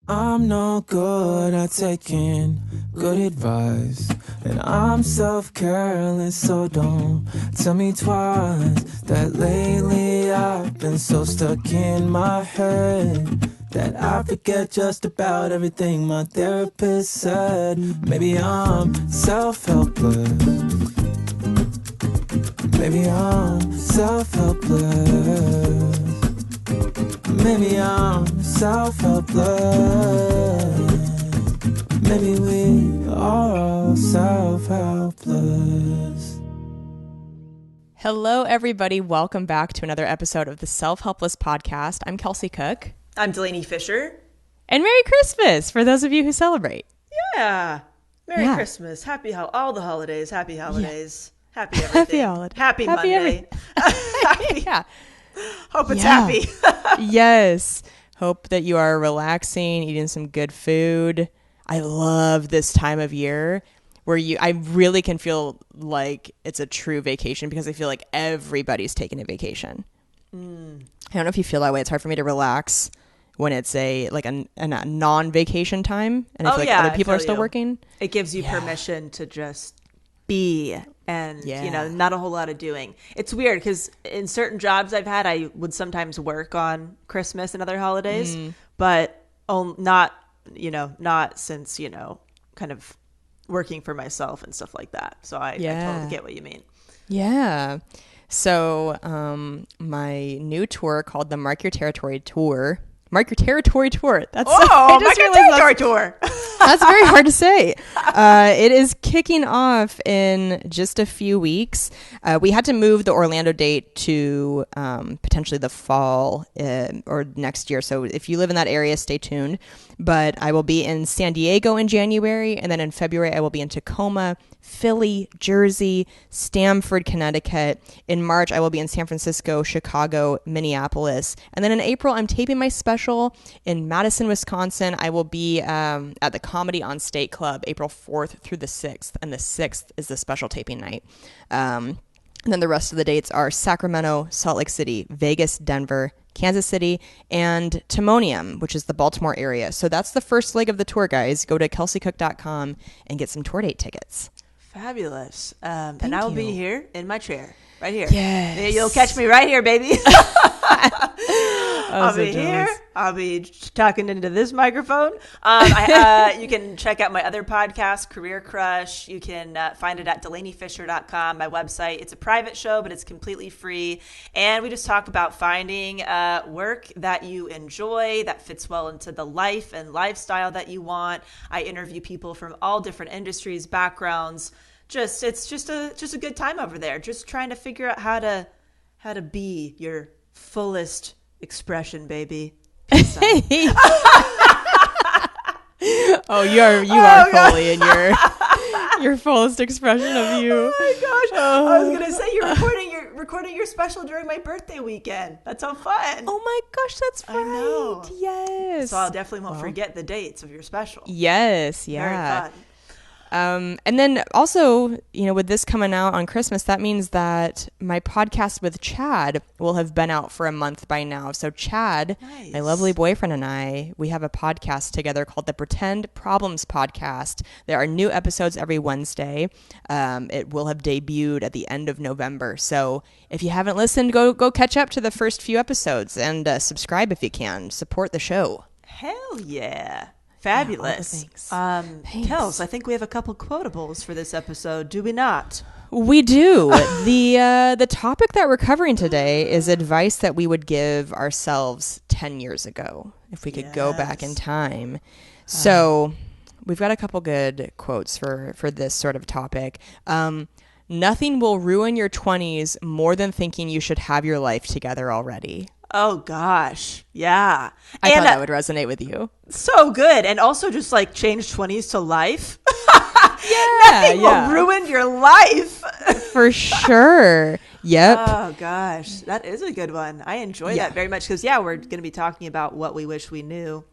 I'm no good at taking good advice, and I'm self-careless, so don't tell me twice that lately I've been so stuck in my head that I forget just about everything my therapist said. Maybe I'm self-helpless, maybe I'm self-helpless. Maybe I'm self-helpless. Maybe we are all self-helpless. Hello, everybody. Welcome back to another episode of the Self-Helpless podcast. I'm Kelsey Cook. I'm Delaney Fisher. And Merry Christmas for those of you who celebrate. Yeah. Merry Christmas. Happy all the holidays. Happy holidays. Happy everything. Happy Monday. Yeah. Hope it's happy. Yes. Hope that you are relaxing, eating some good food. I love this time of year where I really can feel like it's a true vacation because I feel like everybody's taking a vacation. I don't know if you feel that way. It's hard for me to relax when it's a non-vacation time and I feel like other people are still working. It gives you permission to just be and not a whole lot of doing. It's weird because in certain jobs I've had, I would sometimes work on Christmas and other holidays, but not since kind of working for myself and stuff like that. So I totally get what you mean. Yeah. So my new tour called the Mark Your Territory Tour. Mark Your Territory Tour. That's Mark Your Territory Tour. That's very hard to say. It is kicking off in just a few weeks. We had to move the Orlando date to potentially the fall or next year. So if you live in that area, stay tuned. But I will be in San Diego in January. And then in February, I will be in Tacoma, Philly, Jersey, Stamford, Connecticut. In March, I will be in San Francisco, Chicago, Minneapolis. And then in April, I'm taping my special in Madison, Wisconsin. I will be at the Comedy on State Club April 4th through the 6th. And the 6th is the special taping night. And then the rest of the dates are Sacramento, Salt Lake City, Vegas, Denver, Kansas City, and Timonium, which is the Baltimore area. So that's the first leg of the tour, guys. Go to kelseycook.com and get some tour date tickets. Fabulous. And I will be here in my chair, right here. Yes. You'll catch me right here, baby. I'll be here. I'll be talking into this microphone. You can check out my other podcast, Career Crush. You can find it at DelaneyFisher.com, my website. It's a private show, but it's completely free. And we just talk about finding work that you enjoy, that fits well into the life and lifestyle that you want. I interview people from all different industries, backgrounds. It's just a good time over there. Just trying to figure out how to be your fullest expression, baby. Oh, you are fully in your fullest expression of you. Oh my gosh! I was gonna say you're recording your special during my birthday weekend. That's so fun. Oh my gosh, that's right. I know. Yes. So I'll definitely won't forget the dates of your special. Yes. Yeah. Very fun. And then also, with this coming out on Christmas, that means that my podcast with Chad will have been out for a month by now. So Chad, my lovely boyfriend, and I, we have a podcast together called the Pretend Problems Podcast. There are new episodes every Wednesday. It will have debuted at the end of November. So if you haven't listened, go catch up to the first few episodes and subscribe if you can. Support the show. Hell yeah. Fabulous. Kels, I think we have a couple quotables for this episode, do we not? We do. The topic that we're covering today is advice that we would give ourselves 10 years ago, if we could go back in time. So we've got a couple good quotes for this sort of topic. Nothing will ruin your 20s more than thinking you should have your life together already. Oh, gosh. Yeah. I thought that would resonate with you. So good. And also just like change 20s to life. Nothing will ruin your life. For sure. Yep. Oh, gosh. That is a good one. I enjoy that very much because, we're going to be talking about what we wish we knew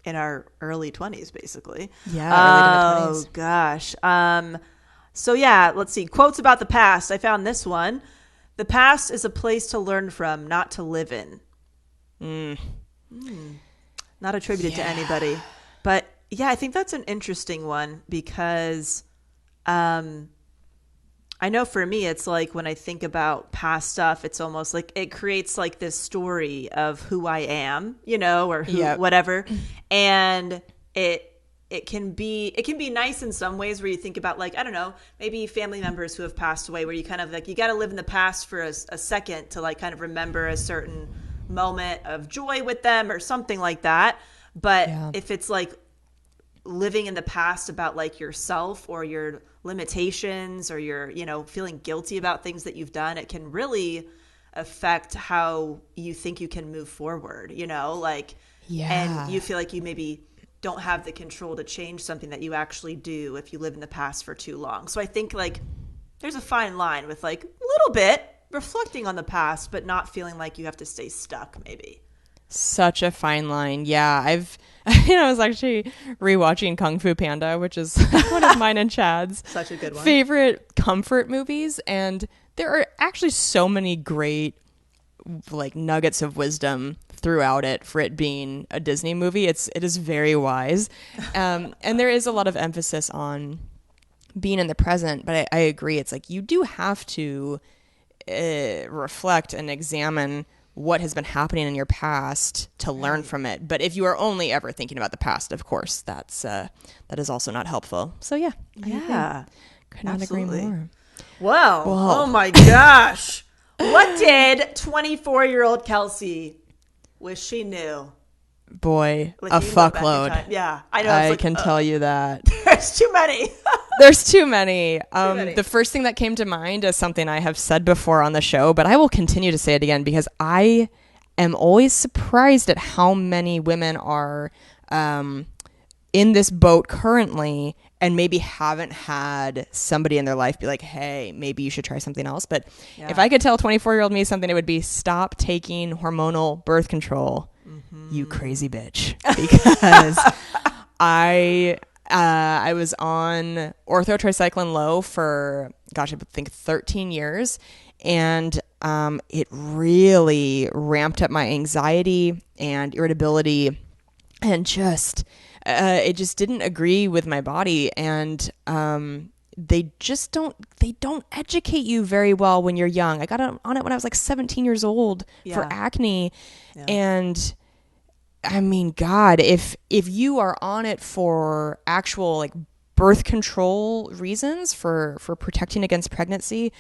in our early 20s, basically. Yeah, early to mid-20s. Oh, gosh. So, let's see. Quotes about the past. I found this one. The past is a place to learn from, not to live in. not attributed to anybody. But yeah, I think that's an interesting one because I know for me, it's like when I think about past stuff, it's almost like it creates like this story of who I am, or who, whatever. And it can be nice in some ways where you think about like, I don't know, maybe family members who have passed away where you kind of like, you got to live in the past for a second to like kind of remember a certain moment of joy with them or something like that. But if it's like living in the past about like yourself or your limitations or your, feeling guilty about things that you've done, it can really affect how you think you can move forward, and you feel like you maybe don't have the control to change something that you actually do if you live in the past for too long. So I think like there's a fine line with like a little bit reflecting on the past, but not feeling like you have to stay stuck maybe. Such a fine line. Yeah, I was actually rewatching Kung Fu Panda, which is one of mine and Chad's such a good one. Favorite comfort movies. And there are actually so many great like nuggets of wisdom throughout it for it being a Disney movie. It is very wise. And there is a lot of emphasis on being in the present, but I agree. It's like you do have to reflect and examine what has been happening in your past to learn from it. But if you are only ever thinking about the past, of course, that is also not helpful. So yeah. Could not agree more. Wow. Oh my gosh. What did 24-year-old Kelsey wish she knew? Boy, like a fuckload. Yeah, I know. I can tell you that. There's too many. There's too many. The first thing that came to mind is something I have said before on the show, but I will continue to say it again because I am always surprised at how many women are in this boat currently and maybe haven't had somebody in their life be like, hey, maybe you should try something else. But if I could tell 24-year-old me something, it would be stop taking hormonal birth control, you crazy bitch. Because I was on orthotricycline low for, I think 13 years. And it really ramped up my anxiety and irritability and just, it just didn't agree with my body. And they don't educate you very well when you're young. I got on it when I was like 17 years old for acne. Yeah. And I mean, God, if you are on it for actual like birth control reasons for protecting against pregnancy,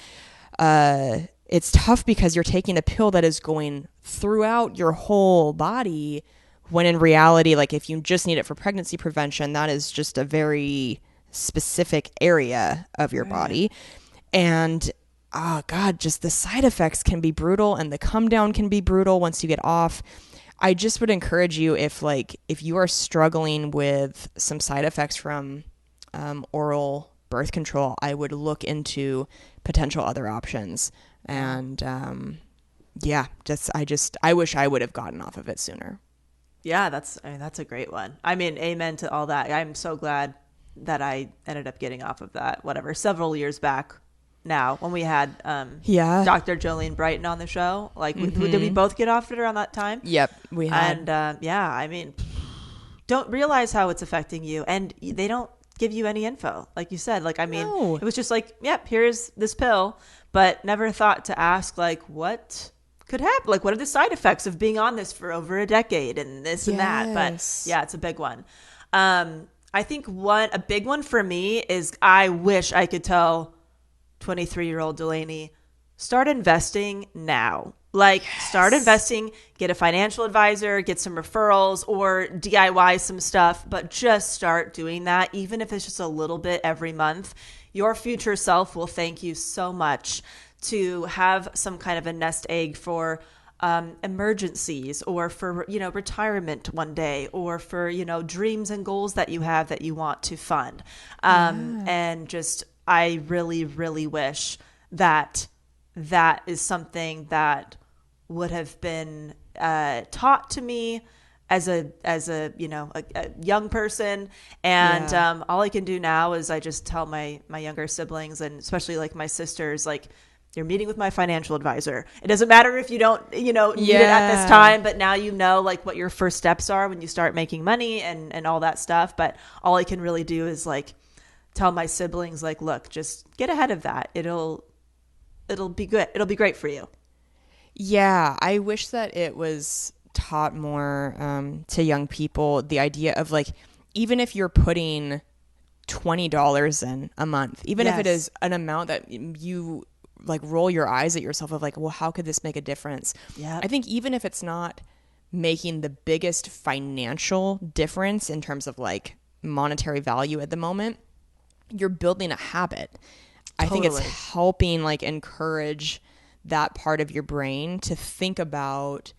it's tough because you're taking a pill that is going throughout your whole body when in reality, like if you just need it for pregnancy prevention, that is just a very specific area of your body. And oh God, just the side effects can be brutal and the come down can be brutal once you get off. I just would encourage you if you are struggling with some side effects from oral birth control, I would look into potential other options. And I wish I would have gotten off of it sooner. Yeah, that's a great one. I mean, amen to all that. I'm so glad that I ended up getting off of that, several years back now when we had Dr. Jolene Brighton on the show. Like, did we both get off it around that time? Yep, we had. And I mean, don't realize how it's affecting you. And they don't give you any info. Like you said, like, I mean, It was just like, yep, here's this pill, but never thought to ask like, what could happen? Like, what are the side effects of being on this for over a decade and this and that? But yeah, it's a big one. I think a big one for me is I wish I could tell 23-year-old Delaney, start investing now. Like, start investing, get a financial advisor, get some referrals or DIY some stuff, but just start doing that, even if it's just a little bit every month. Your future self will thank you so much to have some kind of a nest egg for emergencies or for, retirement one day or for, dreams and goals that you have that you want to fund. And just, I really, really wish that is something that would have been taught to me as a young person. And all I can do now is I just tell my younger siblings and especially like my sisters, like, You're meeting with my financial advisor. It doesn't matter if you don't, need it at this time, but now you know like what your first steps are when you start making money and all that stuff. But all I can really do is like tell my siblings like, look, just get ahead of that. It'll be good. It'll be great for you. Yeah, I wish that it was taught more to young people, the idea of like, even if you're putting $20 in a month, even if it is an amount that you like roll your eyes at yourself of like, well, how could this make a difference? Yeah. I think even if it's not making the biggest financial difference in terms of like monetary value at the moment, you're building a habit. I think it's helping like encourage that part of your brain to think about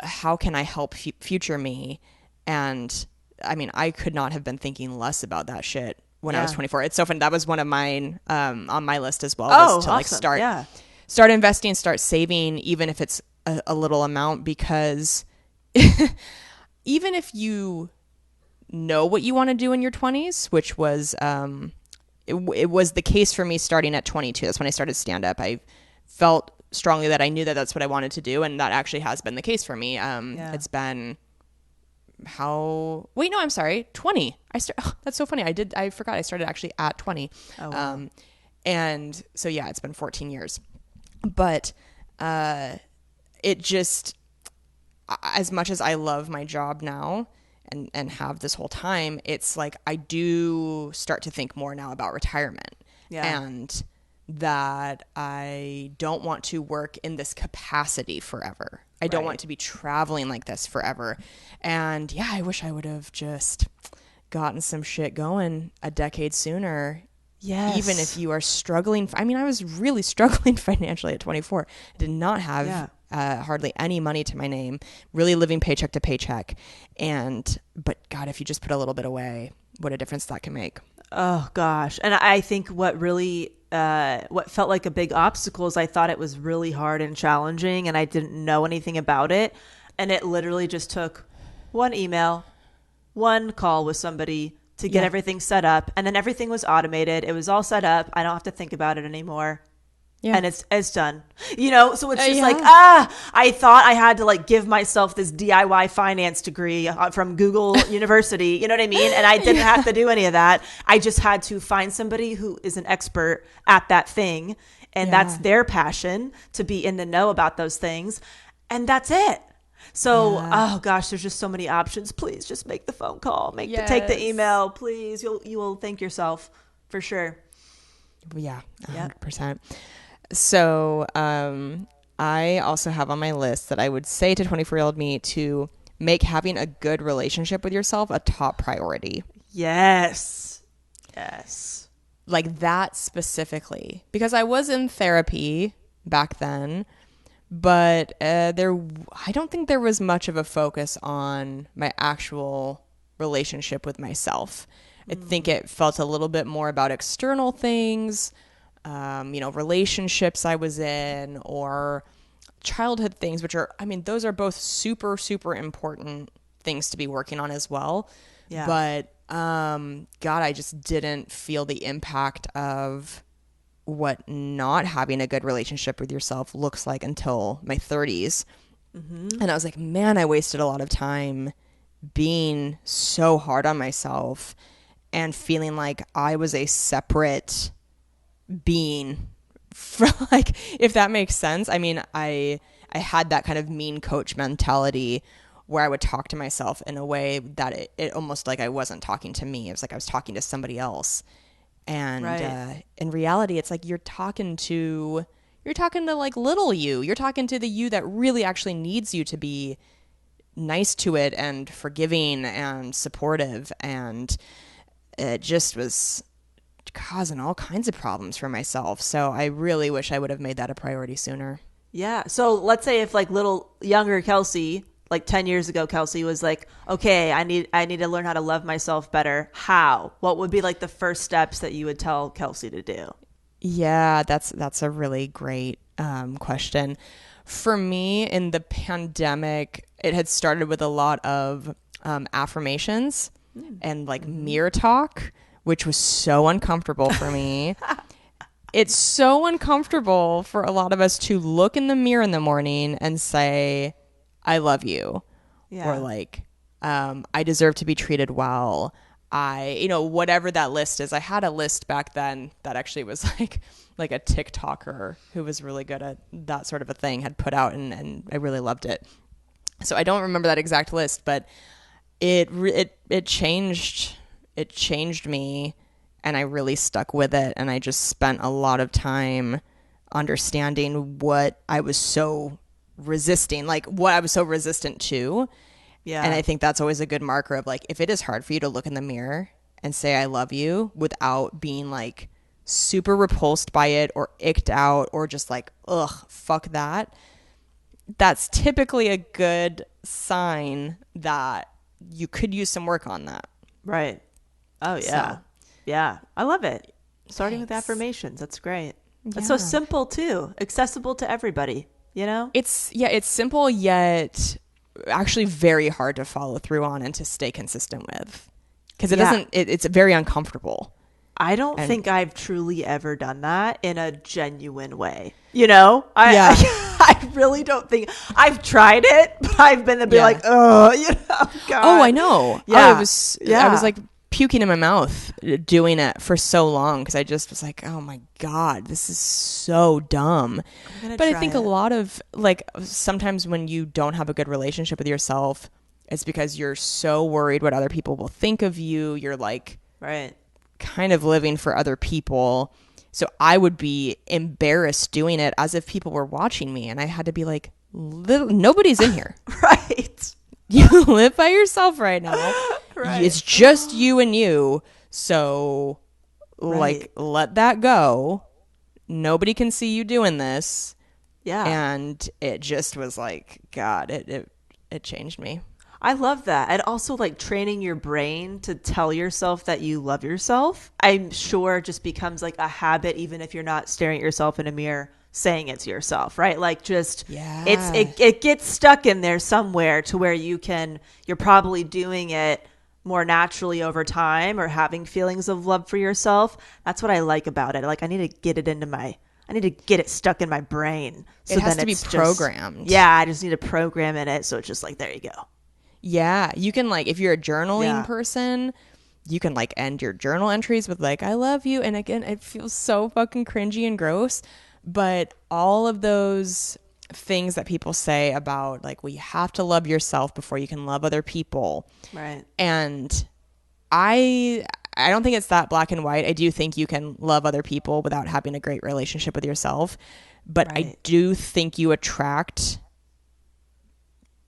how can I help future me? And I mean, I could not have been thinking less about that shit when I was 24. It's so fun. That was one of mine on my list as well, was to like start investing, start saving, even if it's a little amount, because even if you know what you want to do in your 20s, which was it was the case for me starting at 22. That's when I started stand up. I felt strongly that I knew that that's what I wanted to do, and that actually has been the case for me. It's been 20. That's so funny. I forgot I started actually at 20. Oh, wow. And so yeah, it's been 14 years. But it just, as much as I love my job now and have this whole time, it's like I do start to think more now about retirement. Yeah. And that I don't want to work in this capacity forever. I don't want to be traveling like this forever. And yeah, I wish I would have just gotten some shit going a decade sooner. Yes. Even if you are struggling. I mean, I was really struggling financially at 24. I did not have hardly any money to my name, really living paycheck to paycheck. But God, if you just put a little bit away, what a difference that can make. Oh gosh. And I think what felt like a big obstacle is I thought it was really hard and challenging and I didn't know anything about it. And it literally just took one email, one call with somebody to get everything set up. And then everything was automated. It was all set up. I don't have to think about it anymore. Yeah. And it's done, so it's just like, I thought I had to like give myself this DIY finance degree from Google University. You know what I mean? And I didn't have to do any of that. I just had to find somebody who is an expert at that thing. And that's their passion, to be in the know about those things. And that's it. So, oh gosh, there's just so many options. Please just make the phone call, take the email, please. You will thank yourself for sure. Yeah, 100%. So I also have on my list that I would say to 24-year-old me to make having a good relationship with yourself a top priority. Yes. Like that specifically. Because I was in therapy back then, but I don't think there was much of a focus on my actual relationship with myself. I think it felt a little bit more about external things, relationships I was in, or childhood things, which are, those are both super, super important things to be working on as well. Yeah. But, God, I just didn't feel the impact of what not having a good relationship with yourself looks like until my 30s. Mm-hmm. And I was like, man, I wasted a lot of time being so hard on myself and feeling like I was a separate being, for like, if that makes sense. I had that kind of mean coach mentality where I would talk to myself in a way that it almost like I wasn't talking to me. It was like I was talking to somebody else. And in reality, it's like you're talking to like little you. You're talking to the you that really actually needs you to be nice to it and forgiving and supportive. And it just was causing all kinds of problems for myself. So I really wish I would have made that a priority sooner. Yeah. So let's say if like little younger Kelsey, like 10 years ago, Kelsey was like, okay, I need to learn how to love myself better. How? What would be like the first steps that you would tell Kelsey to do? Yeah, that's a really great question. For me, in the pandemic, it had started with a lot of affirmations and like mirror talk, which was so uncomfortable for me. it's so uncomfortable for a lot of us to look in the mirror in the morning and say, I love you. Yeah. Or like, I deserve to be treated well. Whatever that list is. I had a list back then that actually was like a TikToker who was really good at that sort of a thing had put out, and I really loved it. So I don't remember that exact list, but it changed me, and I really stuck with it, and I just spent a lot of time understanding what I was so resisting, like what I was so resistant to. Yeah. And I think that's always a good marker of like, if it is hard for you to look in the mirror and say I love you without being like super repulsed by it or icked out or just like, ugh, fuck that, that's typically a good sign that you could use some work on that. Right. Oh, yeah. So, yeah. I love it. Starting with thanks. affirmations. That's great. It's Yeah. so simple, too. Accessible to everybody, you know? It's simple, yet actually very hard to follow through on and to stay consistent with. Because it's very uncomfortable. I don't think I've truly ever done that in a genuine way. You know? I really don't think I've tried it, but I've been to be like, oh, you know, God. Oh, I know. Yeah. I was like puking in my mouth doing it for so long because I just was like, oh my God, this is so dumb. But I think a lot of like sometimes when you don't have a good relationship with yourself, it's because you're so worried what other people will think of you. You're like kind of living for other people. So I would be embarrassed doing it as if people were watching me, and I had to be like, nobody's in here. Right. You live by yourself right now. Right. It's just you and you. So like, let that go. Nobody can see you doing this. Yeah. And it just was like, God, it changed me. I love that. And also like training your brain to tell yourself that you love yourself, I'm sure just becomes like a habit, even if you're not staring at yourself in a mirror saying it to yourself, right? Like just it gets stuck in there somewhere to where you're probably doing it more naturally over time or having feelings of love for yourself. That's what I like about it. Like I need to get it stuck in my brain. So it has then to be programmed. I just need to program in it. So it's just like, there you go. Yeah. You can like, if you're a journaling person, you can like end your journal entries with like, I love you. And again, it feels so fucking cringy and gross. But all of those things that people say about like, well, you have to love yourself before you can love other people. Right. And I don't think it's that black and white. I do think you can love other people without having a great relationship with yourself. But I do think you attract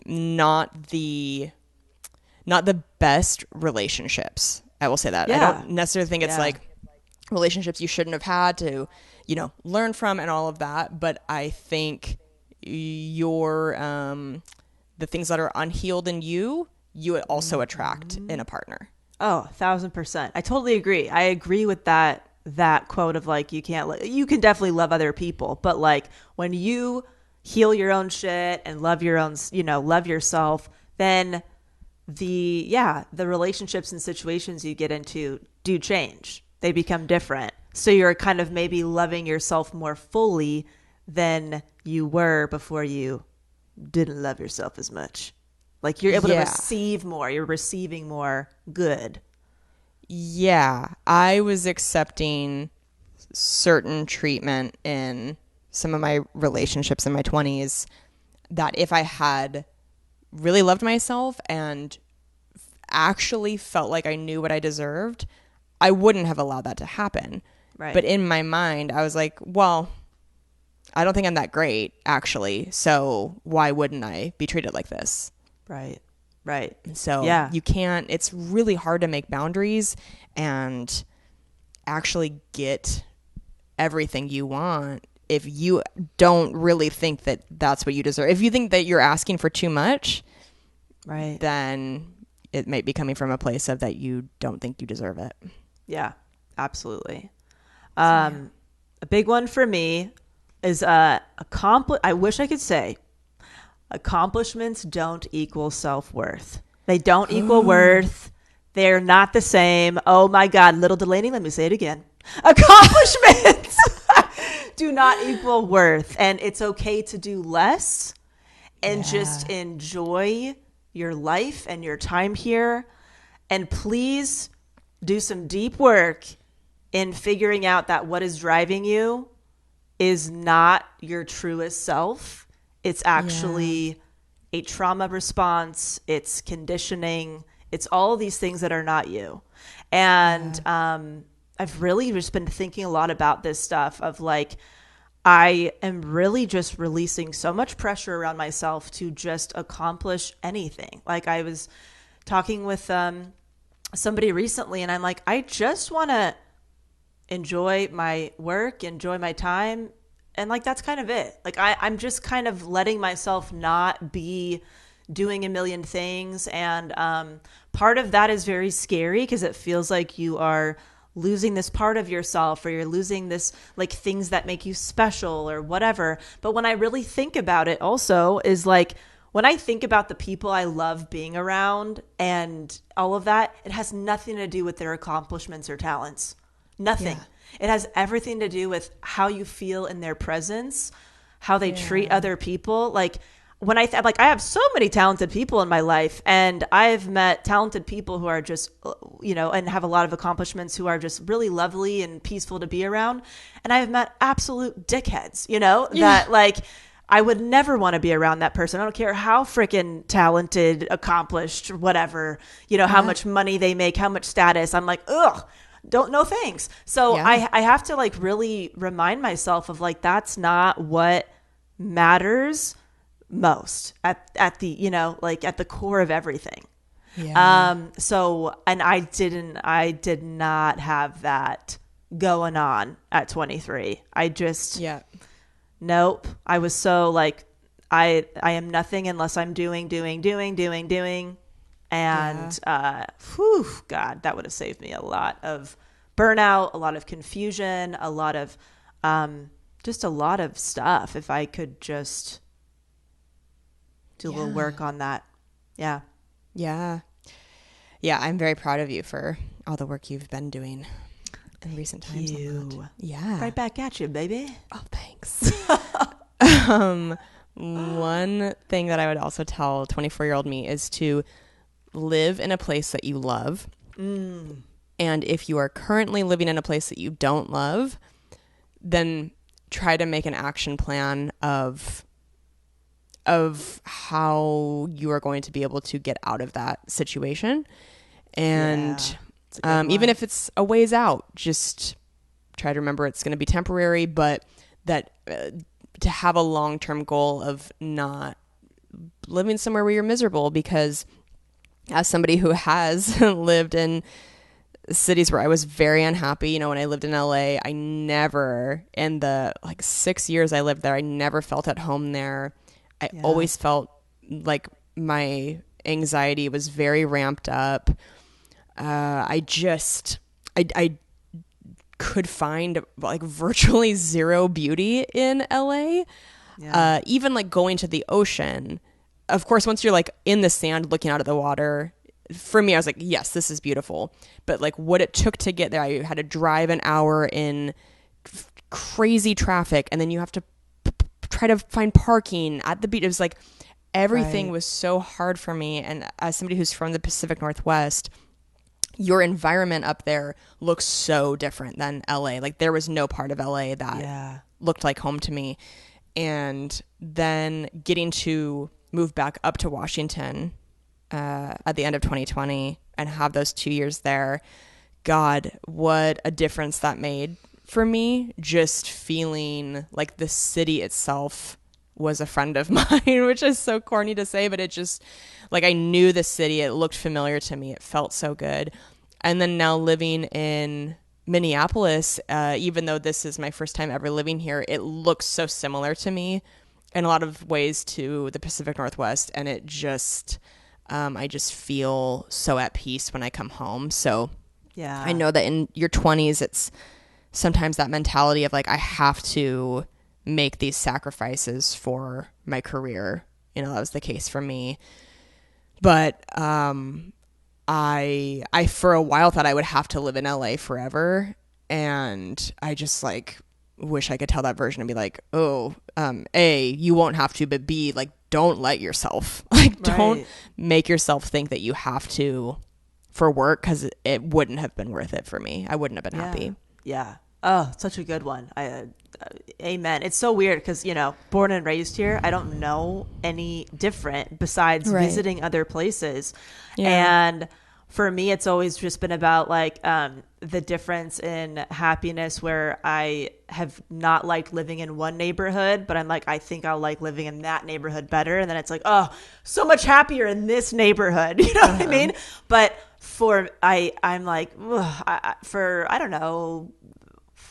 not the best relationships. I will say that. I don't necessarily think it's like relationships you shouldn't have had to, learn from and all of that. But I think your the things that are unhealed in you also attract in a partner. Oh, 1,000%. I totally agree. I agree with that quote of like, you can definitely love other people, but like when you heal your own shit and love your own, love yourself, then the relationships and situations you get into do change. They become different. So you're kind of maybe loving yourself more fully than you were before you didn't love yourself as much. Like you're able to receive more. You're receiving more good. Yeah. I was accepting certain treatment in some of my relationships in my 20s that if I had really loved myself and actually felt like I knew what I deserved, I wouldn't have allowed that to happen. Right. But in my mind, I was like, well, I don't think I'm that great, actually. So why wouldn't I be treated like this? Right. So you can't, it's really hard to make boundaries and actually get everything you want if you don't really think that that's what you deserve. If you think that you're asking for too much, right, then it might be coming from a place of that you don't think you deserve it. Yeah, absolutely. A big one for me is I wish I could say accomplishments don't equal self-worth. They don't equal worth. They're not the same. Oh my God, little Delaney, let me say it again. Accomplishments do not equal worth. And it's okay to do less and just enjoy your life and your time here. And please do some deep work in figuring out that what is driving you is not your truest self. It's actually a trauma response. It's conditioning. It's all of these things that are not you. And I've really just been thinking a lot about this stuff of like, I am really just releasing so much pressure around myself to just accomplish anything. Like I was talking with somebody recently and I'm like, I just want to enjoy my work, enjoy my time. And like, that's kind of it. Like I'm just kind of letting myself not be doing a million things. And part of that is very scary because it feels like you are losing this part of yourself, or you're losing this like things that make you special or whatever. But when I really think about it also is like, when I think about the people I love being around and all of that, it has nothing to do with their accomplishments or talents. Nothing. It has everything to do with how you feel in their presence, how they treat other people. Like when I I have so many talented people in my life, and I've met talented people who are just, you know, and have a lot of accomplishments, who are just really lovely and peaceful to be around. And I've met absolute dickheads, you know, that like I would never want to be around that person. I don't care how freaking talented, accomplished, whatever, you know, how much money they make, how much status. I'm like, ugh. Don't know things. So I have to like really remind myself of like, that's not what matters most at the, you know, like at the core of everything. So, and I did not have that going on at 23. I just, nope. I was so like, I am nothing unless I'm doing. And, whew, God, that would have saved me a lot of burnout, a lot of confusion, a lot of, just a lot of stuff. If I could just do a little work on that. Yeah. I'm very proud of you for all the work you've been doing in recent times. Right back at you, baby. Oh, thanks. One thing that I would also tell 24-year-old me is to live in a place that you love. And if you are currently living in a place that you don't love, then try to make an action plan of how you are going to be able to get out of that situation. And even if it's a ways out, just try to remember it's going to be temporary, but that to have a long-term goal of not living somewhere where you're miserable. Because as somebody who has lived in cities where I was very unhappy, you know, when I lived in LA, I never, in the like 6 years I lived there, I never felt at home there. I always felt like my anxiety was very ramped up. I could find like virtually zero beauty in LA. Even like going to the ocean. Of course, once you're like in the sand looking out at the water, for me, I was like, yes, this is beautiful. But like what it took to get there, I had to drive an hour in crazy traffic, and then you have to try to find parking at the beach. It was like everything was so hard for me. And as somebody who's from the Pacific Northwest, your environment up there looks so different than LA. Like there was no part of LA that looked like home to me. And then getting to move back up to Washington at the end of 2020 and have those 2 years there, God, what a difference that made for me. Just feeling like the city itself was a friend of mine, which is so corny to say, but it just, like, I knew the city. It looked familiar to me. It felt so good. And then now living in Minneapolis, even though this is my first time ever living here, it looks so similar to me in a lot of ways to the Pacific Northwest. And it just, I just feel so at peace when I come home. So I know that in your 20s, it's sometimes that mentality of like, I have to make these sacrifices for my career. You know, that was the case for me. But I for a while thought I would have to live in LA forever. And I just like wish I could tell that version and be like, oh, A, you won't have to, but B, like, don't let yourself, like, don't make yourself think that you have to for work, because it wouldn't have been worth it for me. I wouldn't have been happy. Yeah. Oh, such a good one. Amen. It's so weird because, born and raised here, I don't know any different besides visiting other places. Yeah. And for me, it's always just been about like the difference in happiness, where I have not liked living in one neighborhood, but I'm like, I think I'll like living in that neighborhood better. And then it's like, oh, so much happier in this neighborhood. You know what I mean? But I'm like, I don't know,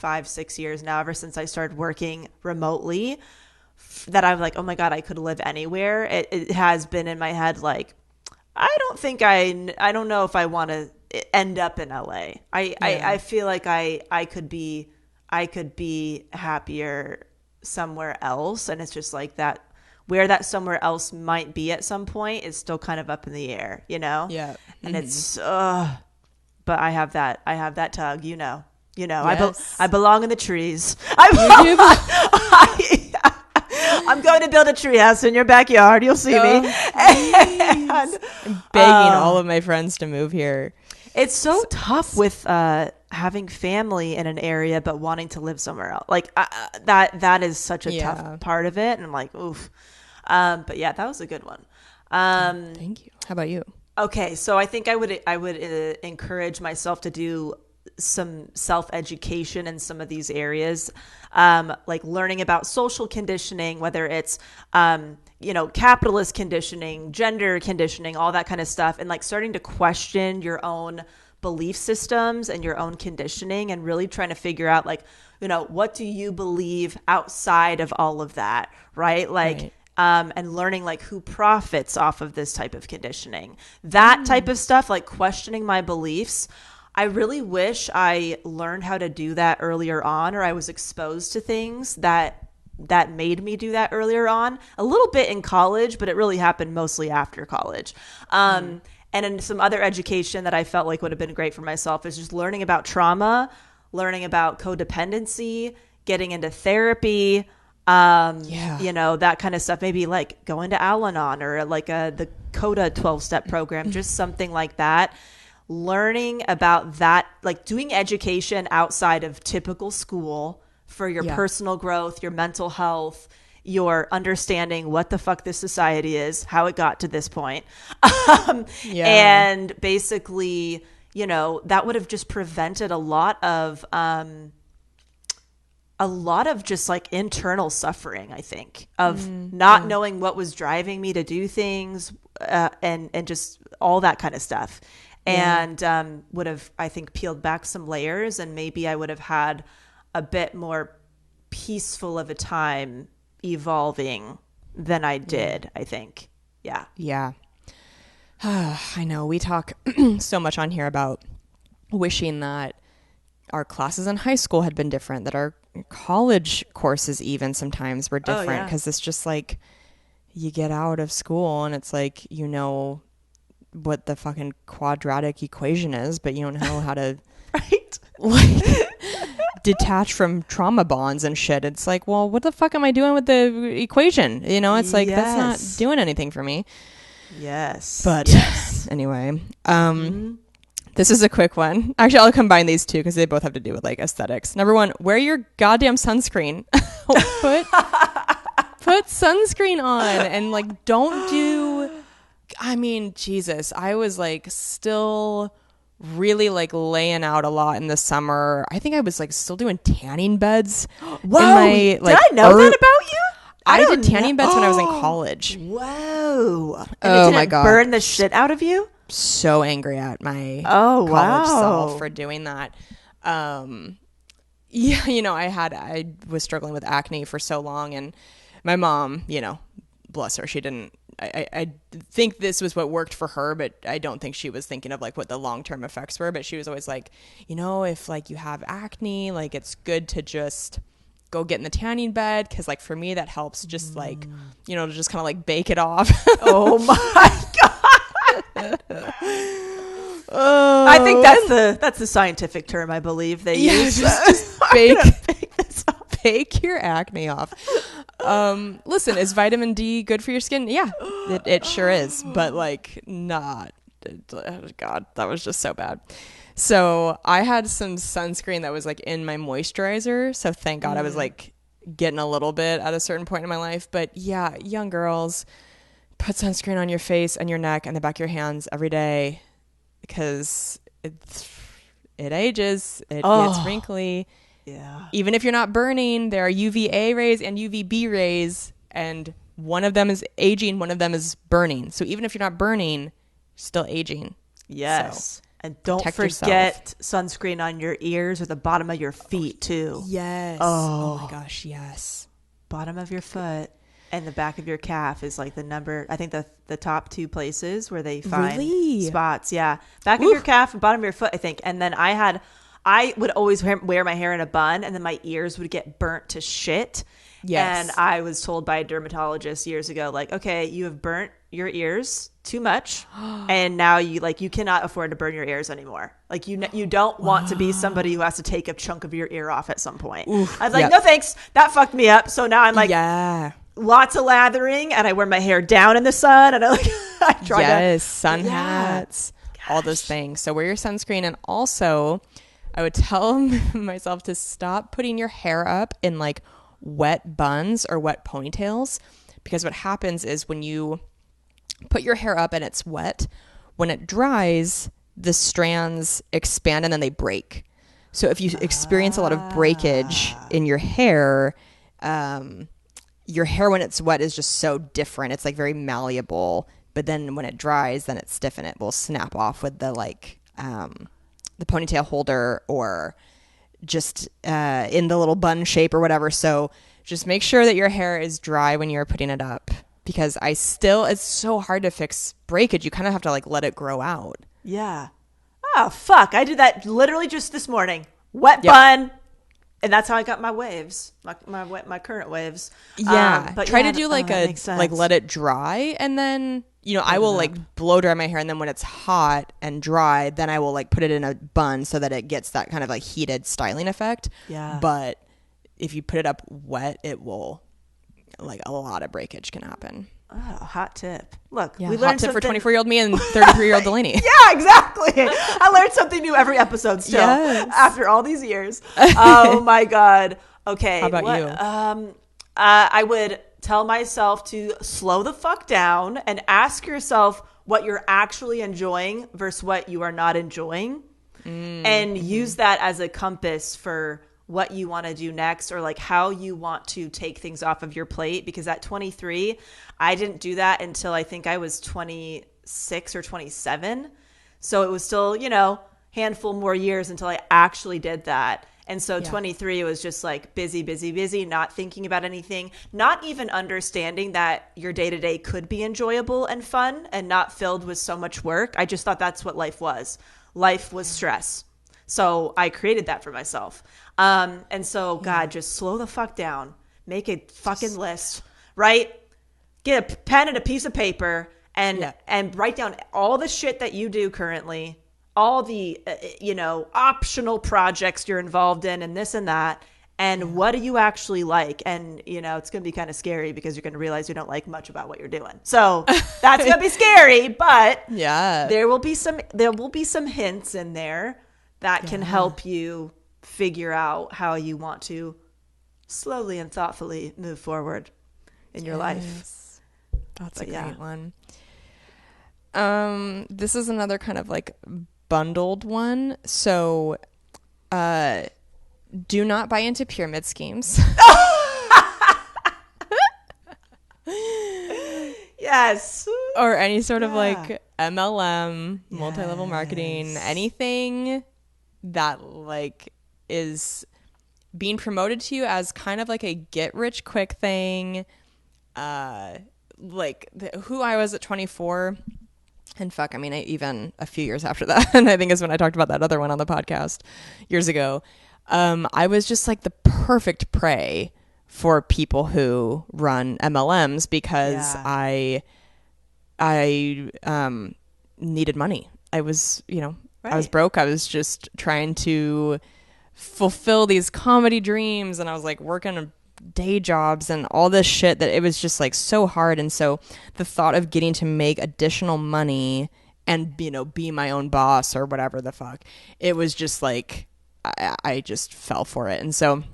5-6 years now, ever since I started working remotely, that I'm like, oh my God, I could live anywhere. It has been in my head like, I don't know if I want to end up in LA. I feel like I could be happier somewhere else, and it's just like that, where that somewhere else might be at some point is still kind of up in the air, Yeah. And it's but I have that tug, Yes. I belong in the trees. I'm going to build a treehouse in your backyard. You'll see me. I'm begging all of my friends to move here. It's so tough with having family in an area but wanting to live somewhere else. Like that is such a tough part of it. And I'm like, oof. But yeah, that was a good one. Thank you. How about you? Okay, so I think I would encourage myself to do some self-education in some of these areas, like learning about social conditioning, whether it's capitalist conditioning, gender conditioning, all that kind of stuff, and like starting to question your own belief systems and your own conditioning, and really trying to figure out like, what do you believe outside of all of that, right? Like and learning like who profits off of this type of conditioning, that type of stuff, like questioning my beliefs. I really wish I learned how to do that earlier on, or I was exposed to things that made me do that earlier on. A little bit in college, but it really happened mostly after college. And in some other education that I felt like would have been great for myself is just learning about trauma, learning about codependency, getting into therapy, that kind of stuff. Maybe like going to Al-Anon or like the CODA 12-step program, just something like that. Learning about that, like doing education outside of typical school for your personal growth, your mental health, your understanding what the fuck this society is, how it got to this point. And basically, that would have just prevented a lot of just like internal suffering, I think, of not knowing what was driving me to do things, and just all that kind of stuff. And would have, I think, peeled back some layers, and maybe I would have had a bit more peaceful of a time evolving than I did, I think. Yeah. I know we talk so much on here about wishing that our classes in high school had been different, that our college courses even sometimes were different, because it's just like you get out of school and it's like, what the fucking quadratic equation is, but you don't know how to like detach from trauma bonds and shit. It's like, well, what the fuck am I doing with the equation? It's like, that's not doing anything for me. But anyway, this is a quick one. Actually, I'll combine these two because they both have to do with like aesthetics. Number one, wear your goddamn sunscreen. Put sunscreen on, and like don't do, Jesus, I was like still really like laying out a lot in the summer. I think I was like still doing tanning beds. Whoa, did I know that about you? I did tanning beds when I was in college. Whoa. And oh my God. Burn the shit out of you? So angry at my college self for doing that. I was struggling with acne for so long, and my mom, bless her, she didn't, I think this was what worked for her, but I don't think she was thinking of like what the long-term effects were. But she was always like, if like you have acne, like it's good to just go get in the tanning bed, because like for me that helps just like to just kind of like bake it off. Oh my God. I think that's the scientific term I believe they use. Just bake Take your acne off. Listen, is vitamin D good for your skin? Yeah, it sure is, but like not. Oh God, that was just so bad. So I had some sunscreen that was like in my moisturizer. So thank God I was like getting a little bit at a certain point in my life. But yeah, young girls, put sunscreen on your face and your neck and the back of your hands every day because it ages. It gets wrinkly. Yeah. Even if you're not burning, there are UVA rays and UVB rays, and one of them is aging, one of them is burning. So even if you're not burning, still aging. Yes. So, and don't forget sunscreen on your ears or the bottom of your feet too. Yes. Oh my gosh, yes. Bottom of your foot and the back of your calf is like I think the top two places where they find spots. Yeah. Back of your calf and bottom of your foot, I think. And then I would always wear my hair in a bun, and then my ears would get burnt to shit. Yes. And I was told by a dermatologist years ago, like, okay, you have burnt your ears too much, and now you cannot afford to burn your ears anymore. Like you don't want to be somebody who has to take a chunk of your ear off at some point. Oof, I was like, no thanks, that fucked me up. So now I'm like, lots of lathering, and I wear my hair down in the sun, and I try to sun hats, all those things. So wear your sunscreen, and also I would tell myself to stop putting your hair up in like wet buns or wet ponytails, because what happens is when you put your hair up and it's wet, when it dries, the strands expand and then they break. So if you experience a lot of breakage in your hair when it's wet is just so different. It's like very malleable, but then when it dries, then it's stiff and it will snap off with the the ponytail holder or just in the little bun shape or whatever. So just make sure that your hair is dry when you're putting it up, because it's so hard to fix breakage. You kind of have to like let it grow out. Yeah. Oh, fuck. I did that literally just this morning. Wet bun. And that's how I got my waves, my current waves. Yeah. But try to do like let it dry, and then, I will like blow dry my hair, and then when it's hot and dry, then I will like put it in a bun so that it gets that kind of like heated styling effect. Yeah. But if you put it up wet, it will, like, a lot of breakage can happen. Oh, hot tip. Look, we learned something for 24-year-old me and 33-year-old Delaney. Yeah, exactly. I learned something new every episode still after all these years. Oh my God. Okay. How about you? I would tell myself to slow the fuck down and ask yourself what you're actually enjoying versus what you are not enjoying, and use that as a compass for what you want to do next, or like how you want to take things off of your plate. Because at 23, I didn't do that until I think I was 26 or 27. So it was still, handful more years until I actually did that. And so 23 was just like busy, not thinking about anything, not even understanding that your day-to-day could be enjoyable and fun and not filled with so much work. I just thought that's what life was. Life was stress. So I created that for myself. And so, God, just slow the fuck down. Make a fucking list, right? Get a pen and a piece of paper and write down all the shit that you do currently, all the, optional projects you're involved in, and this and that. And what do you actually like? And, it's going to be kind of scary because you're going to realize you don't like much about what you're doing. So that's going to be scary, but there will be some hints in there that can help you figure out how you want to slowly and thoughtfully move forward in your life. That's a great one. This is another kind of like bundled one. So, do not buy into pyramid schemes. Yes. Or any sort of like MLM, multi-level marketing, anything that like is being promoted to you as kind of like a get rich quick thing. Like who I was at 24, and even a few years after that, and I think is when I talked about that other one on the podcast years ago. I was just like the perfect prey for people who run MLMs because I needed money. I was, I was broke. I was just trying to fulfill these comedy dreams, and I was like working day jobs and all this shit that it was just like so hard. And so the thought of getting to make additional money and, you know, be my own boss or whatever the fuck, it was just like I just fell for it. And so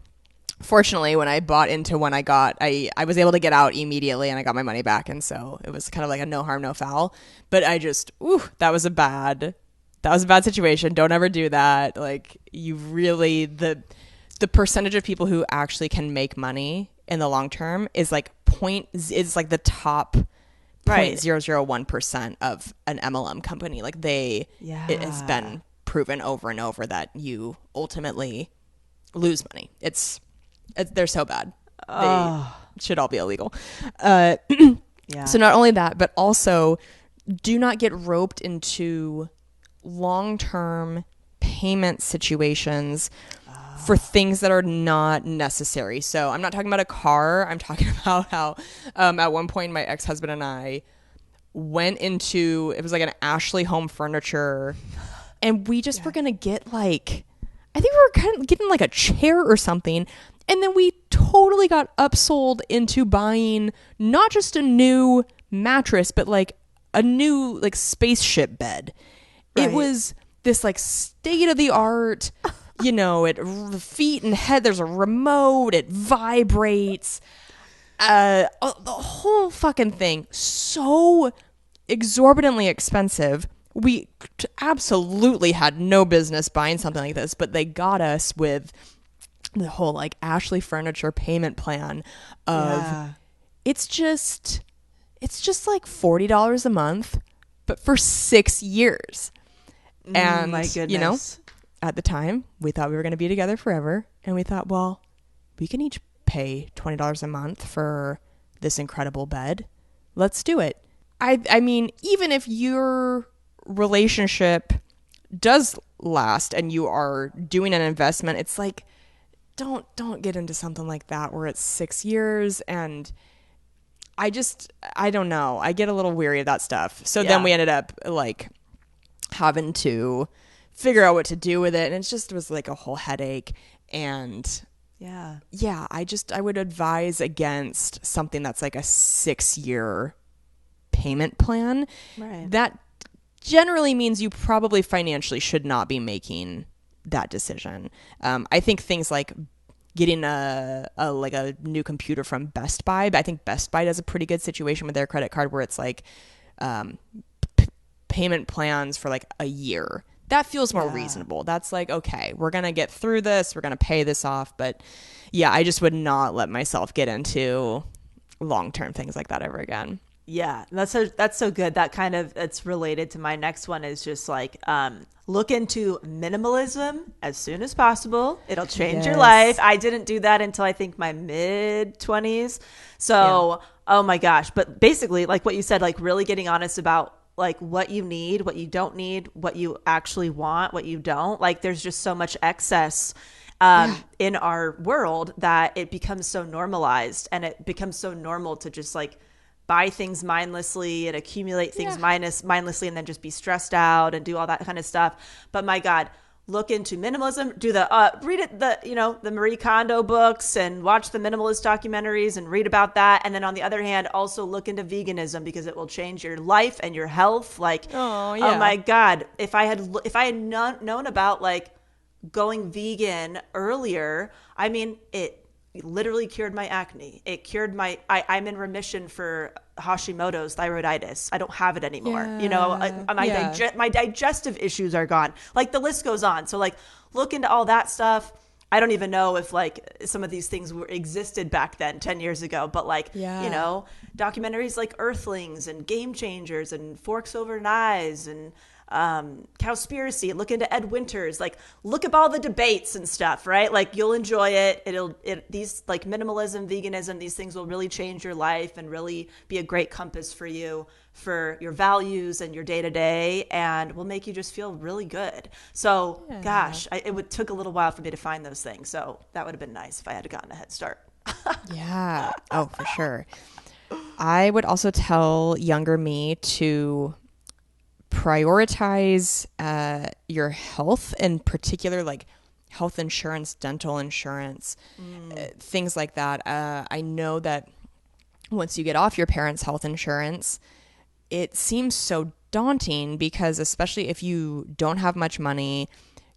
fortunately, when I bought into one I was able to get out immediately, and I got my money back. And so it was kind of like a no harm, no foul. But I just, that was a bad situation. Don't ever do that. Like, you really, the percentage of people who actually can make money in the long term is like the top 0.001% of an MLM company. Like it has been proven over and over that you ultimately lose money. They're so bad. They should all be illegal. So not only that, but also do not get roped into long-term payment situations for things that are not necessary. So I'm not talking about a car. I'm talking about how at one point my ex-husband and I went into, it was like an Ashley Home Furniture, and we just were going to get like, I think we were kind of getting like a chair or something. And then we totally got upsold into buying not just a new mattress, but like a new like spaceship bed. Right. It was this like state of the art, you know, the feet and head, there's a remote, it vibrates. The whole fucking thing, so exorbitantly expensive. We absolutely had no business buying something like this, but they got us with the whole like Ashley Furniture payment plan of it's just like $40 a month, but for 6 years. And my goodness. You know, at the time we thought we were going to be together forever, and we thought, well, we can each pay $20 a month for this incredible bed. Let's do it. I mean, even if your relationship does last and you are doing an investment, it's like, don't get into something like that where it's 6 years. And I don't know. I get a little weary of that stuff. So then we ended up like having to figure out what to do with it. And it was like a whole headache. And I would advise against something that's like a 6-year payment plan. Right. That generally means you probably financially should not be making that decision. I think things like getting a new computer from Best Buy, but I think Best Buy does a pretty good situation with their credit card where it's like payment plans for like a year. That feels more reasonable. That's like, okay, we're going to get through this. We're going to pay this off. But yeah, I just would not let myself get into long-term things like that ever again. Yeah, that's so good. That kind of, it's related to my next one, is just like look into minimalism as soon as possible. It'll change your life. I didn't do that until I think my mid-20s. So, oh my gosh. But basically, like what you said, like really getting honest about like what you need, what you don't need, what you actually want, what you don't. Like there's just so much excess in our world that it becomes so normalized, and it becomes so normal to just like buy things mindlessly and accumulate things mindlessly, and then just be stressed out and do all that kind of stuff. But my God, look into minimalism, do the Marie Kondo books and watch the minimalist documentaries and read about that. And then on the other hand, also look into veganism, because it will change your life and your health. Like, oh my God, if I had known about like going vegan earlier, I mean, it literally cured my acne. It cured I'm in remission for Hashimoto's thyroiditis. I don't have it anymore. You know, my digestive issues are gone. Like the list goes on. So like look into all that stuff. I don't even know if like some of these things existed back then 10 years ago, but like, you know, documentaries like Earthlings and Game Changers and Forks Over Knives and Cowspiracy, look into Ed Winters, like look up all the debates and stuff, right? Like you'll enjoy it. These like minimalism, veganism, these things will really change your life and really be a great compass for you, for your values and your day to day, and will make you just feel really good. So gosh, it took a little while for me to find those things. So that would have been nice if I had gotten a head start. Yeah. Oh, for sure. I would also tell younger me to prioritize your health, in particular, like health insurance, dental insurance, things like that. I know that once you get off your parents' health insurance, it seems so daunting because especially if you don't have much money,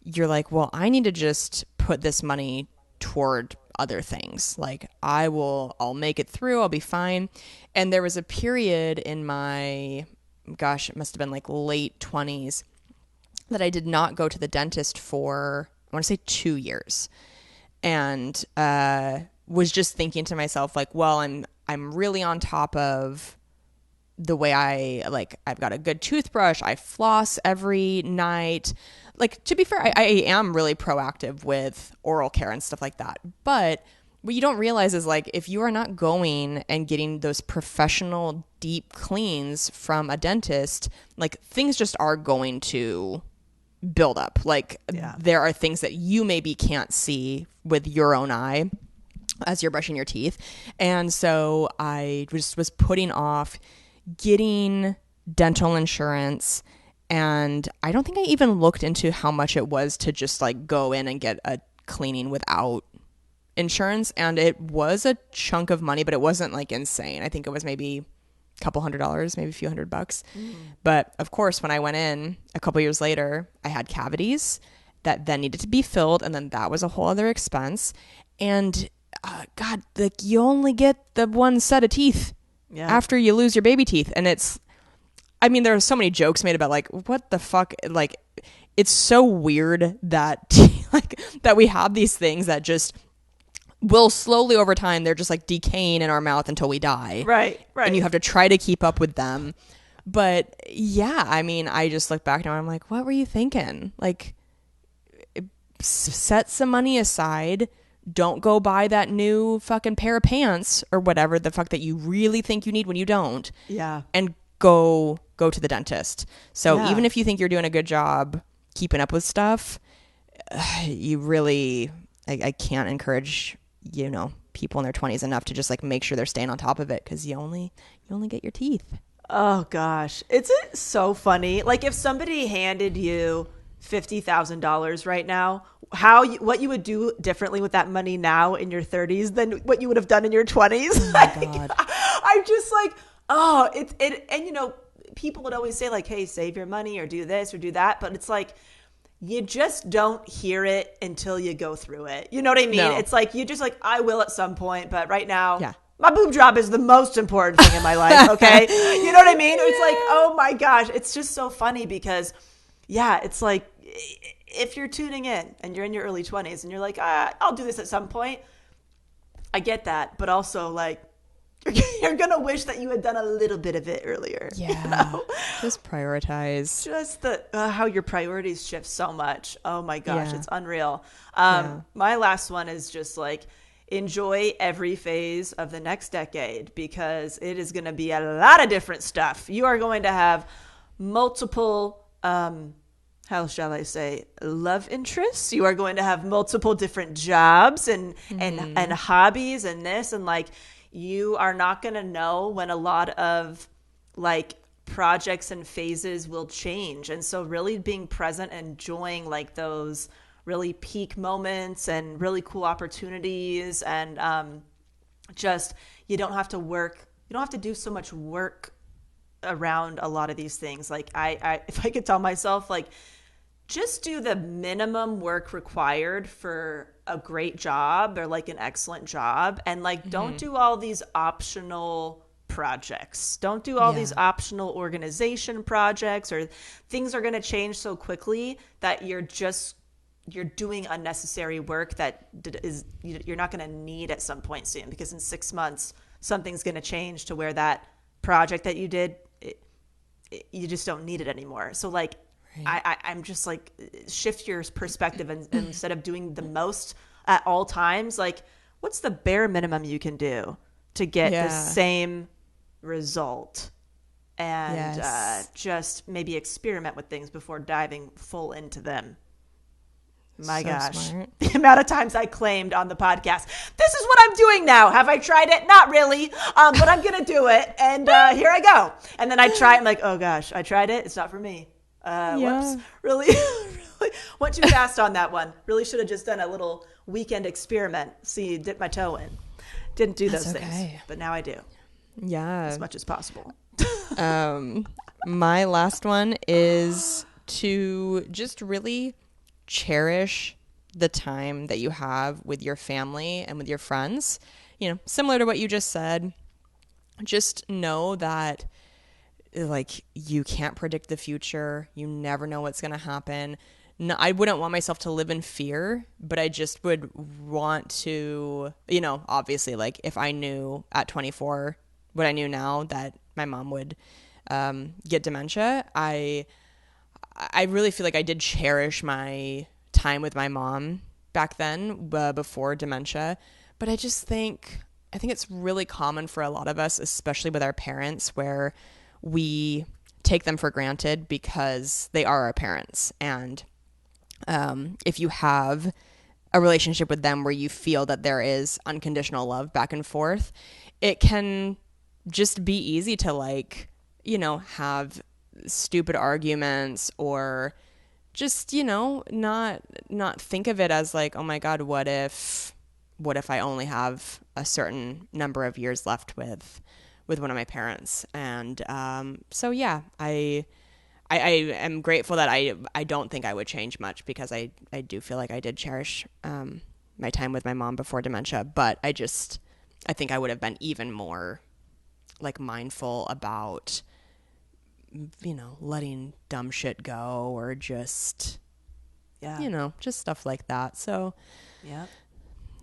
you're like, well, I need to just put this money toward other things. Like I'll make it through. I'll be fine. And there was a period in my, gosh, it must have been like late 20s that I did not go to the dentist for, I want to say 2 years. And was just thinking to myself like, well, I'm really on top of the way I've got a good toothbrush. I floss every night. Like, to be fair, I am really proactive with oral care and stuff like that. But what you don't realize is like, if you are not going and getting those professional deep cleans from a dentist, like things just are going to build up. Like there are things that you maybe can't see with your own eye as you're brushing your teeth. And so I just was putting off getting dental insurance, and I don't think I even looked into how much it was to just like go in and get a cleaning without insurance. And it was a chunk of money, but it wasn't like insane. I think it was maybe a couple $100s, maybe a few $100. But of course, when I went in a couple years later, I had cavities that then needed to be filled, and then that was a whole other expense. And God, like you only get the one set of teeth after you lose your baby teeth. And there are so many jokes made about like, what the fuck? Like, it's so weird that like that we have these things that just will slowly over time, they're just like decaying in our mouth until we die. Right. And you have to try to keep up with them. But yeah, I just look back now and I'm like, what were you thinking? Like, set some money aside. Don't go buy that new fucking pair of pants or whatever the fuck that you really think you need when you don't. Yeah. And go to the dentist. So even if you think you're doing a good job keeping up with stuff, you really, I can't encourage, people in their 20s enough to just like make sure they're staying on top of it, because you only get your teeth. Oh gosh. It's so funny. Like if somebody handed you $50,000 right now, what you would do differently with that money now in your 30s than what you would have done in your 20s. Oh my God. I'm just like, and people would always say like, hey, save your money or do this or do that. But it's like, you just don't hear it until you go through it. You know what I mean? No. It's like, you just like, I will at some point, but right now, my boob job is the most important thing in my life. Okay. You know what I mean? It's like, oh my gosh, it's just so funny because it's like, if you're tuning in and you're in your early 20s and you're like, I'll do this at some point, I get that. But also like, you're going to wish that you had done a little bit of it earlier. Yeah. Just prioritize. Just how your priorities shift so much. Oh my gosh, it's unreal. My last one is just like, enjoy every phase of the next decade, because it is going to be a lot of different stuff. You are going to have multiple, how shall I say, love interests. You are going to have multiple different jobs and hobbies and this, and like, you are not going to know when a lot of like projects and phases will change. And so really being present and enjoying like those really peak moments and really cool opportunities. And just, you don't have to do so much work around a lot of these things. Like if I could tell myself, like, just do the minimum work required for a great job or like an excellent job. And like, don't do all these optional projects. Don't do all these optional organization projects, or things are going to change so quickly that you're doing unnecessary work that you're not going to need at some point soon, because in 6 months, something's going to change to where that project that you did, you just don't need it anymore. So like, I'm just like, shift your perspective, and instead of doing the most at all times, like, what's the bare minimum you can do to get the same result? And just maybe experiment with things before diving full into them. My gosh, smart. The amount of times I claimed on the podcast, this is what I'm doing now. Have I tried it? Not really, but I'm going to do it. And here I go. And then I try it. I'm like, oh gosh, I tried it. It's not for me. Whoops. Really Went too fast on that one. Really should have just done a little weekend experiment. See, dip my toe in. Didn't do those things, but now I do. Yeah. As much as possible. My last one is to just really cherish the time that you have with your family and with your friends. You know, similar to what you just said, just know that like you can't predict the future. You never know what's going to happen. No, I wouldn't want myself to live in fear, but I just would want to, you know, obviously, like if I knew at 24 what I knew now, that my mom would get dementia, I really feel like I did cherish my time with my mom back then, before dementia. But I think it's really common for a lot of us, especially with our parents, where we take them for granted because they are our parents. And if you have a relationship with them where you feel that there is unconditional love back and forth, it can just be easy to, like, you know, have stupid arguments, or just, you know, not think of it as like, oh my God, what if I only have a certain number of years left with one of my parents. And so yeah, I am grateful that I don't think I would change much, because I do feel like I did cherish my time with my mom before dementia. But I think I would have been even more like mindful about, you know, letting dumb shit go, or just, you know, just stuff like that. So yeah,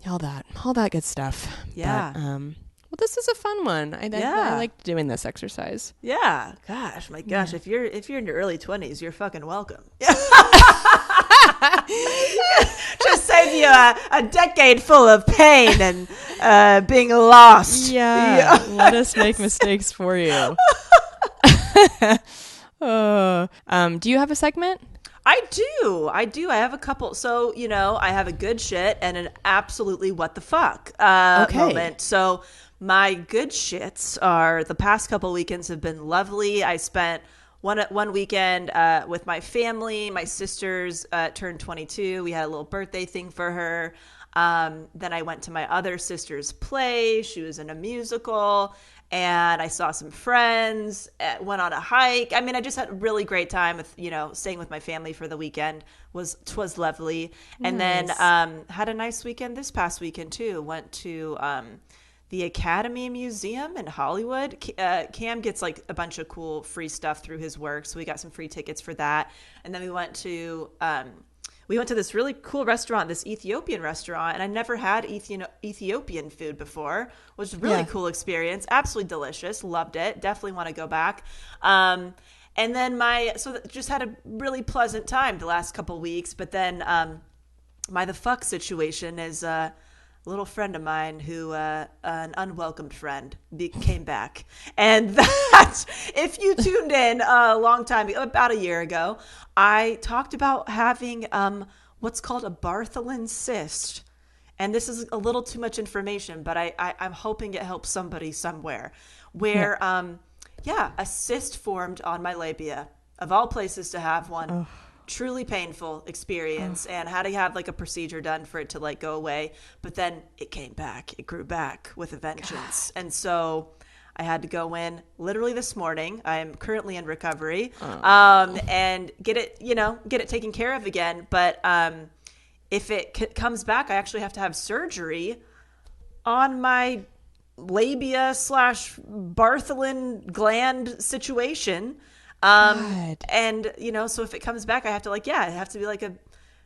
all that good stuff. Yeah. But, well, this is a fun one. I liked doing this exercise. Yeah. Gosh, my gosh. Yeah. If you're in your early 20s, you're fucking welcome. Just save you a decade full of pain and being lost. Yeah. Let us make mistakes for you. Do you have a segment? I do. I have a couple. So, you know, I have a good shit and an absolutely what the fuck moment. So my good shits are, the past couple weekends have been lovely. I spent one weekend with my family. My sister's turned 22. We had a little birthday thing for her. Then I went to my other sister's play. She was in a musical. And I saw some friends, went on a hike. I mean, I just had a really great time with, you know, staying with my family for the weekend. Twas lovely. And then had a nice weekend this past weekend too. Went to the Academy Museum in Hollywood. Cam gets like a bunch of cool free stuff through his work, so we got some free tickets for that. And then we went to this really cool restaurant, this Ethiopian restaurant, and I never had Ethiopian food before, which was a really cool experience. Absolutely delicious. Loved it. Definitely want to go back. And then just had a really pleasant time the last couple weeks. But then my the fuck situation is a little friend of mine who, an unwelcomed friend, came back. And that, if you tuned in a long time ago, about a year ago, I talked about having what's called a Bartholin cyst. And this is a little too much information, but I'm hoping it helps somebody somewhere. Where, a cyst formed on my labia, of all places to have one. Oh. Truly painful experience, and had to have like a procedure done for it to like go away. But then it came back. It grew back with a vengeance. God. And so I had to go in literally this morning. I'm currently in recovery, and get it taken care of again. But if it comes back, I actually have to have surgery on my labia / Bartholin gland situation. And, you know, so if it comes back, I have to it have to be like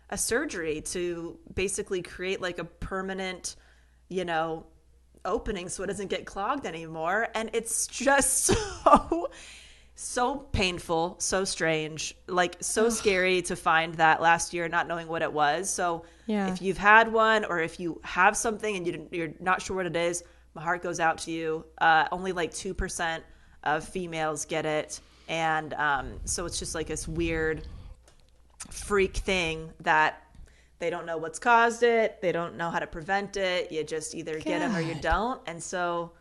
a surgery to basically create like a permanent, you know, opening so it doesn't get clogged anymore. And it's just so painful, so strange, like so scary to find that last year, not knowing what it was. So if you've had one, or if you have something and you're not sure what it is, my heart goes out to you. Only like 2% of females get it. And so it's just like this weird freak thing that they don't know what's caused it. They don't know how to prevent it. You just either get them or you don't. And so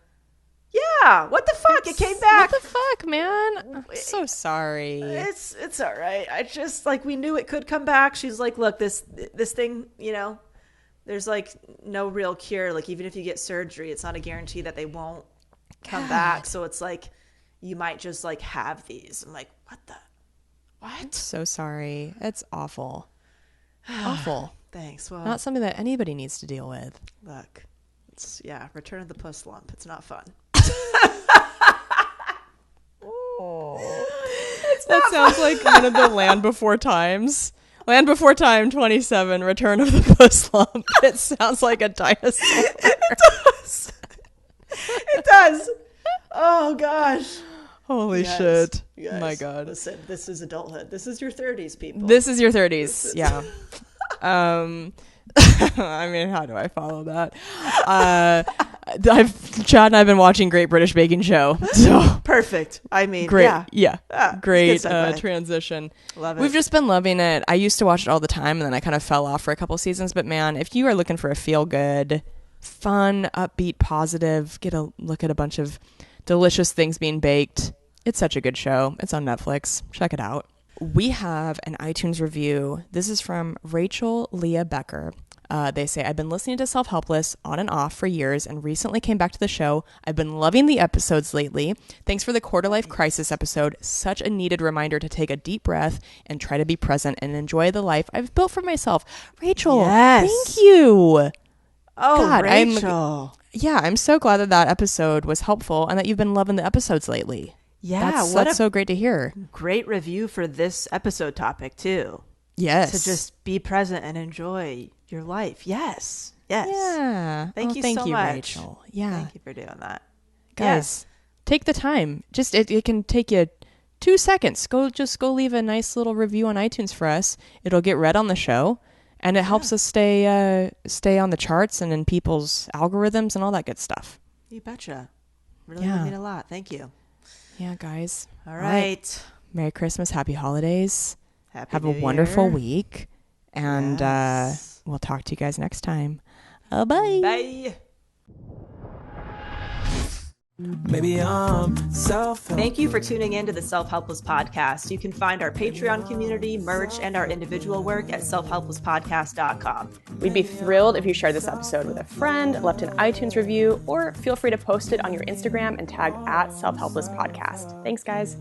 Yeah, what the fuck? It came back. What the fuck, man? I'm so sorry. It's all right. I just like we knew it could come back. She's like, look, this thing, there's like no real cure. Like even if you get surgery, it's not a guarantee that they won't come back. So it's like you might just like have these. I'm like, what? I'm so sorry. It's awful. Awful. Thanks. Well, not something that anybody needs to deal with. Look, it's Return of the Puss Lump. It's not fun. That sounds like one of the Land Before Times. Land Before Time 27, Return of the Puss Lump. It sounds like a dinosaur. It does. It does. Oh, gosh. Holy shit. My God. Listen, this is adulthood. This is your 30s, people. This is your 30s. Yeah. I mean, how do I follow that? Chad and I have been watching Great British Baking Show. So perfect. I mean, great. Yeah. Great segue. Transition. Love it. We've just been loving it. I used to watch it all the time, and then I kind of fell off for a couple seasons. But man, if you are looking for a feel-good, fun, upbeat, positive, get a look at a bunch of delicious things being baked. It's such a good show. It's on Netflix. Check it out. We have an iTunes review. This is from Rachel Leah Becker. They say, I've been listening to Self-Helpless on and off for years and recently came back to the show. I've been loving the episodes lately. Thanks for the quarter-life crisis episode. Such a needed reminder to take a deep breath and try to be present and enjoy the life I've built for myself. Rachel, thank you. Oh, God, Rachel. I'm so glad that episode was helpful and that you've been loving the episodes lately. Yeah, that's so great to hear. Great review for this episode topic, too. Yes. To just be present and enjoy your life. Yes. Yeah. Thank you so much, Rachel. Yeah. Thank you for doing that. Guys, take the time. Just it can take you 2 seconds. Go leave a nice little review on iTunes for us. It'll get read on the show, and it helps us stay on the charts and in people's algorithms and all that good stuff. You betcha. Really would mean a lot. Thank you. Yeah, guys. All right. Merry Christmas. Happy holidays. Have a New wonderful Year. week. And we'll talk to you guys next time. Bye. Bye. Maybe I'm self. Thank you for tuning in to the Self-Helpless podcast. You can find our Patreon community, merch, and our individual work at selfhelplesspodcast.com. We'd be thrilled if you shared this episode with a friend, left an iTunes review, or feel free to post it on your Instagram and tag @Self-Helpless Podcast. Thanks, guys.